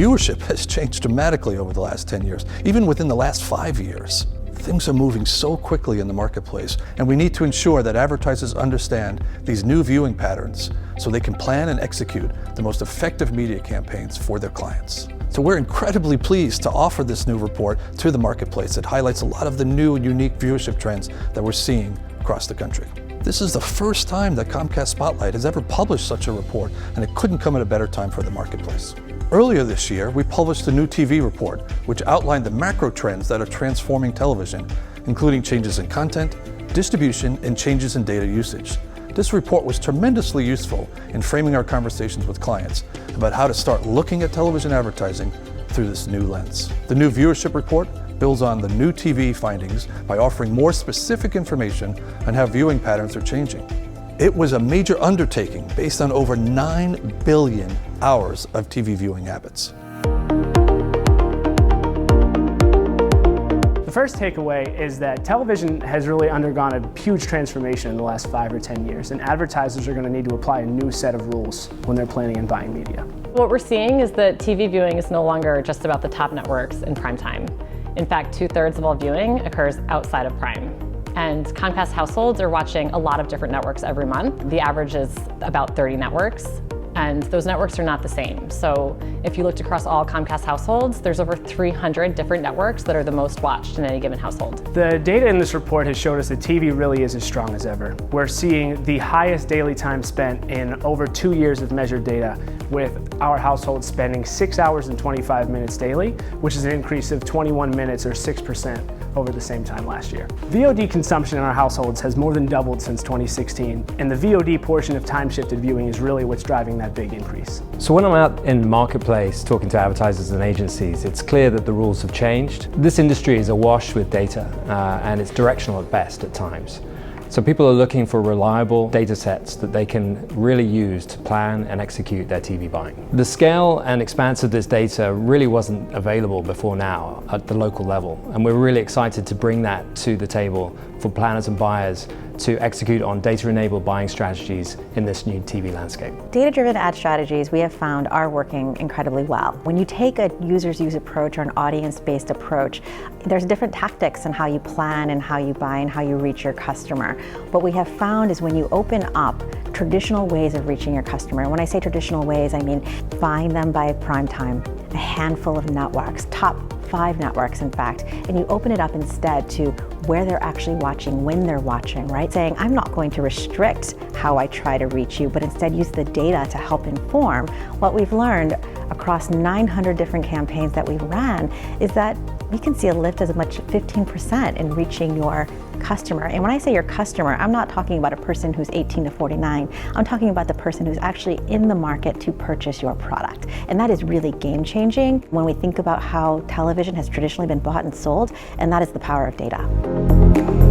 viewership has changed dramatically over the last 10 years, even within the last 5 years. Things are moving so quickly in the marketplace, and we need to ensure that advertisers understand these new viewing patterns so they can plan and execute the most effective media campaigns for their clients. So we're incredibly pleased to offer this new report to the marketplace that highlights a lot of the new and unique viewership trends that we're seeing across the country. This is the first time that Comcast Spotlight has ever published such a report, and it couldn't come at a better time for the marketplace. Earlier this year, we published the new TV report, which outlined the macro trends that are transforming television, including changes in content, distribution, and changes in data usage. This report was tremendously useful in framing our conversations with clients about how to start looking at television advertising through this new lens. The new viewership report builds on the new TV findings by offering more specific information on how viewing patterns are changing. It was a major undertaking based on over 9 billion hours of TV viewing habits. The first takeaway is that television has really undergone a huge transformation in the last 5 or 10 years, and advertisers are going to need to apply a new set of rules when they're planning and buying media. What we're seeing is that TV viewing is no longer just about the top networks in prime time. In fact, 2/3 of all viewing occurs outside of prime. And Comcast households are watching a lot of different networks every month. The average is about 30 networks, and those networks are not the same. So if you looked across all Comcast households, there's over 300 different networks that are the most watched in any given household. The data in this report has showed us that TV really is as strong as ever. We're seeing the highest daily time spent in over 2 years of measured data, with our household spending 6 hours and 25 minutes daily, which is an increase of 21 minutes or 6% over the same time last year. VOD consumption in our households has more than doubled since 2016, and the VOD portion of time-shifted viewing is really what's driving that big increase. So when I'm out in the marketplace talking to advertisers and agencies, it's clear that the rules have changed. This industry is awash with data, and it's directional at best at times. So people are looking for reliable data sets that they can really use to plan and execute their TV buying. The scale and expanse of this data really wasn't available before now at the local level, and we're really excited to bring that to the table for planners and buyers to execute on data-enabled buying strategies in this new TV landscape. Data-driven ad strategies we have found are working incredibly well. When you take a user's use approach or an audience-based approach, there's different tactics in how you plan and how you buy and how you reach your customer. What we have found is when you open up traditional ways of reaching your customer, and when I say traditional ways, I mean buying them by prime time, a handful of networks, top 5 networks in fact, and you open it up instead to where they're actually watching, when they're watching, right? Saying, I'm not going to restrict how I try to reach you, but instead use the data to help inform. What we've learned across 900 different campaigns that we've ran is that we can see a lift as much as 15% in reaching your customer. And when I say your customer, I'm not talking about a person who's 18 to 49. I'm talking about the person who's actually in the market to purchase your product. And that is really game changing when we think about how television has traditionally been bought and sold, and that is the power of data.